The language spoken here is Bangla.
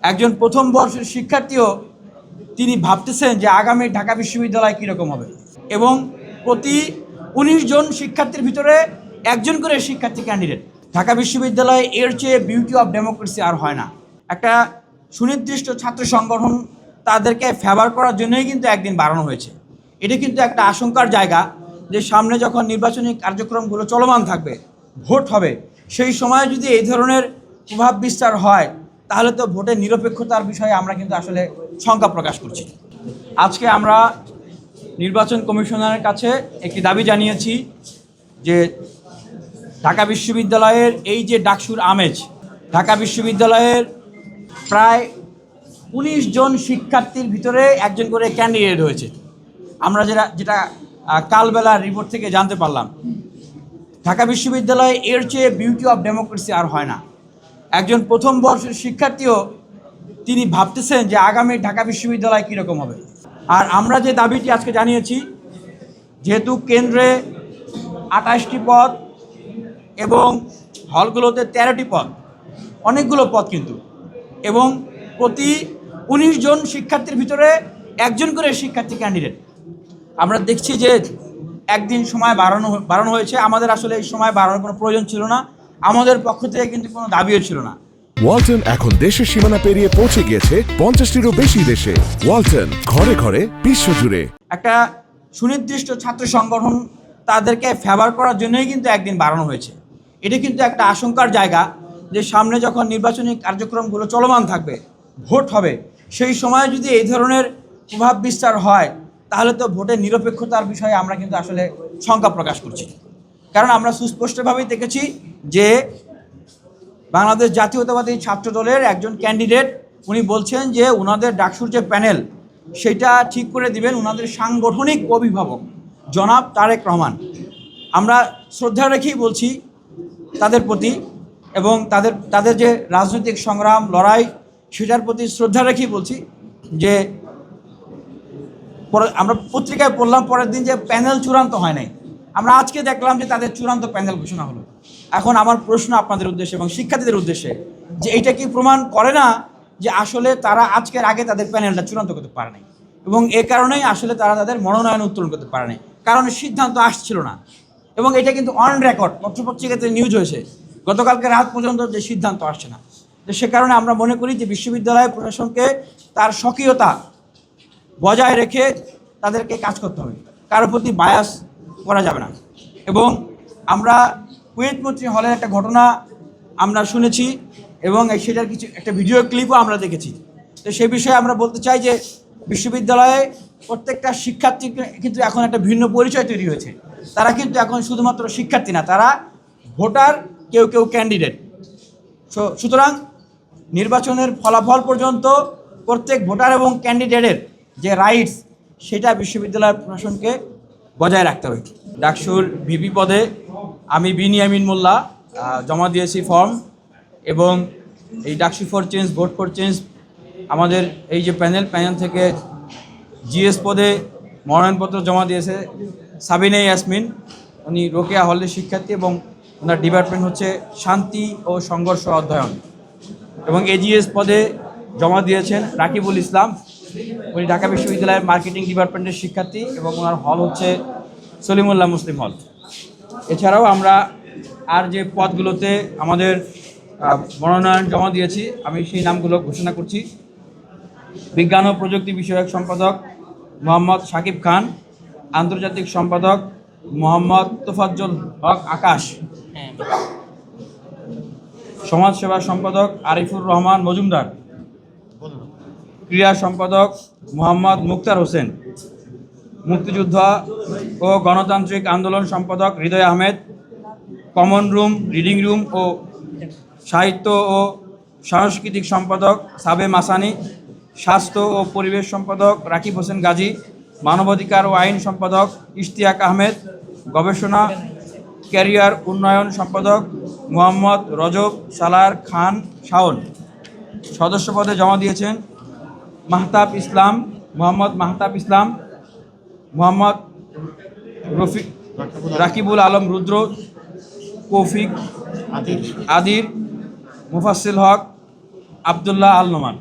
একজন প্রথম বর্ষের শিক্ষার্থীও তিনি ভাবতেছেন যে আগামী ঢাকা বিশ্ববিদ্যালয় কীরকম হবে এবং প্রতি ১৯ জন শিক্ষার্থীর ভিতরে একজন করে শিক্ষার্থী ক্যান্ডিডেট। ঢাকা বিশ্ববিদ্যালয়ে এর চেয়ে বিউটি অফ ডেমোক্রেসি আর হয় না। একটা সুনির্দিষ্ট ছাত্র সংগঠন তাদেরকে ফেভার করার জন্যই কিন্তু একদিন বাড়ানো হয়েছে। এটা কিন্তু একটা আশঙ্কার জায়গা যে সামনে যখন নির্বাচনী কার্যক্রমগুলো চলমান থাকবে, ভোট হবে, সেই সময় যদি এই ধরনের প্রভাব বিস্তার হয় তাহলে তো ভোটের নিরপেক্ষতার বিষয়ে আমরা কিন্তু আসলে শঙ্কা প্রকাশ করছি। আজকে আমরা নির্বাচন কমিশনারের কাছে একটি দাবি জানিয়েছি যে ঢাকা বিশ্ববিদ্যালয়ের এই যে ডাকসুর আমেজ, ঢাকা বিশ্ববিদ্যালয়ের প্রায় ১৯ জন শিক্ষার্থীর ভিতরে একজন করে ক্যান্ডিডেট হয়েছে। আমরা যেটা কালবেলার রিপোর্ট থেকে জানতে পারলাম, ঢাকা বিশ্ববিদ্যালয়ে এর চেয়ে বিউটি অফ ডেমোক্রেসি আর হয় না। একজন প্রথম বর্ষের শিক্ষার্থীও তিনি ভাবতেছেন যে আগামী ঢাকা বিশ্ববিদ্যালয় কীরকম হবে। আর আমরা যে দাবিটি আজকে জানিয়েছি, যেহেতু কেন্দ্রে ২৮টি পদ এবং হলগুলোতে 13টি পদ, অনেকগুলো পদ কিন্তু, এবং প্রতি ১৯ জন শিক্ষার্থীর ভিতরে একজন করে শিক্ষার্থী ক্যান্ডিডেট। আমরা দেখছি যে একদিন সময় বাড়ানো হয়েছে। আমাদের আসলে এই সময় বাড়ানোর কোনো প্রয়োজন ছিল না, আমাদের পক্ষ থেকে কিন্তু কোনো দাবিও ছিল না। ওয়ালটন এখন দেশের সীমানা পেরিয়ে পৌঁছে গিয়েছে ৫০টিরও বেশি দেশে। ওয়ালটন, ঘরে ঘরে, বিশ্বজুড়ে। একটা সুনির্দিষ্ট ছাত্র সংগঠন তাদেরকে ফেভার করার জন্যই কিন্তু একদিন বাড়ানো হয়েছে। এটা কিন্তু একটা আশঙ্কার জায়গা যে সামনে যখন নির্বাচনী কার্যক্রমগুলো চলমান থাকবে, ভোট হবে, সেই সময় যদি এই ধরনের প্রভাব বিস্তার হয় তাহলে তো ভোটের নিরপেক্ষতার বিষয়ে আমরা কিন্তু আসলে শঙ্কা প্রকাশ করছি। কারণ আমরা সুস্পষ্টভাবেই দেখেছি যে বাংলাদেশ জাতীয়তাবাদী ছাত্র দলের একজন ক্যান্ডিডেট, উনি বলছেন যে ওনাদের ডাকসুর যে প্যানেল সেটা ঠিক করে দিবেন ওনাদের সাংগঠনিক অভিভাবক জনাব তারেক রহমান। আমরা শ্রদ্ধা রেখেই বলছি তাদের প্রতি, এবং তাদের যে রাজনৈতিক সংগ্রাম লড়াই সেটার প্রতি শ্রদ্ধা রেখেই বলছি যে আমরা পত্রিকায় পড়লাম পরের দিন যে প্যানেল চূড়ান্ত হয় নাই। আমরা আজকে দেখলাম যে তাদের চূড়ান্ত প্যানেল ঘোষণা হলো। এখন আমার প্রশ্ন আপনাদের উদ্দেশ্যে এবং শিক্ষার্থীদের উদ্দেশ্যে যে এইটা কি প্রমাণ করে না যে আসলে তারা আজকের আগে তাদের প্যানেলটা চূড়ান্ত করতে পারে নাই, এবং এ কারণেই আসলে তারা তাদের মনোনয়ন উত্তোলন করতে পারে নাই, কারণ সিদ্ধান্ত আসছিল না। এবং এটা কিন্তু অন রেকর্ড পত্রপত্রিকাতে নিউজ হয়েছে গতকালকে রাত পর্যন্ত যে সিদ্ধান্ত আসছে না। তো সে কারণে আমরা মনে করি যে বিশ্ববিদ্যালয় প্রশাসনকে তার স্বকীয়তা বজায় রেখে তাদেরকে কাজ করতে হবে, কারোর প্রতি বায়াস করা যাবে না। এবং আমরা কুয়েত মৈত্রী হলের একটা ঘটনা আমরা শুনেছি এবং সেটার কিছু একটা ভিডিও ক্লিপও আমরা দেখেছি। তো সেই বিষয়ে আমরা বলতে চাই যে বিশ্ববিদ্যালয়ে প্রত্যেকটা শিক্ষার্থী কিন্তু এখন একটা ভিন্ন পরিচয় তৈরি হয়েছে। তারা কিন্তু এখন শুধুমাত্র শিক্ষার্থী না, তারা ভোটার, কেউ কেউ ক্যান্ডিডেট। সুতরাং নির্বাচনের ফলাফল পর্যন্ত প্রত্যেক ভোটার এবং ক্যান্ডিডেটের যে রাইটস সেটা বিশ্ববিদ্যালয় প্রশাসনকে বজায় রাখতে হবে। ডাকসুর ভিপি পদে আমি বিনিয়ামিন মোল্লা জমা দিয়েছি ফর্ম, এবং এই DUCSU for change, vote for change আমাদের এই যে প্যানেল থেকে জিএস পদে মনোনয়নপত্র জমা দিয়েছে সাবিনা ইয়াসমিন। উনি রোকেয়া হলের শিক্ষার্থী এবং ওনার ডিপার্টমেন্ট হচ্ছে শান্তি ও সংঘর্ষ অধ্যয়ন। এবং এজিএস পদে জমা দিয়েছেন রাকিবুল ইসলাম, উনি ঢাকা বিশ্ববিদ্যালয়ের মার্কেটিং ডিপার্টমেন্টের শিক্ষার্থী এবং ওনার হল হচ্ছে সলিমুল্লাহ মুসলিম হল। এছাড়াও আমরা আর যে পদগুলোতে আমাদের মনোনয়ন জমা দিয়েছি আমি সেই নামগুলো ঘোষণা করছি। বিজ্ঞান ও প্রযুক্তি বিষয়ক সম্পাদক মোহাম্মদ সাকিব খান, আন্তর্জাতিক সম্পাদক মোহাম্মদ তোফাজ্জল হক আকাশ, সমাজসেবা সম্পাদক আরিফুর রহমান মজুমদার, ক্রীড়া সম্পাদক মোহাম্মদ মুক্তার হোসেন, মুক্তিযোদ্ধা ও গণতান্ত্রিক আন্দোলন সম্পাদক Hriday Ahmed, common room, reading room ও সাহিত্য ও সাংস্কৃতিক সম্পাদক সাবে মাসানি, স্বাস্থ্য ও পরিবেশ সম্পাদক রাকিব হোসেন গাজী, মানবাধিকার ও আইন সম্পাদক ইশতিয়াক আহমেদ, গবেষণা ক্যারিয়ার উন্নয়ন সম্পাদক মোহাম্মদ রজব সালার খান শাওন। সদস্য পদে জমা দিয়েছেন মাহতাব ইসলাম, মোহাম্মদ মাহতাব ইসলাম, মোহাম্মদ রাকিবুল আলম রুদ্র, কৌফিক আদির, মুফাসিল হক, আবদুল্লাহ আল নোমান।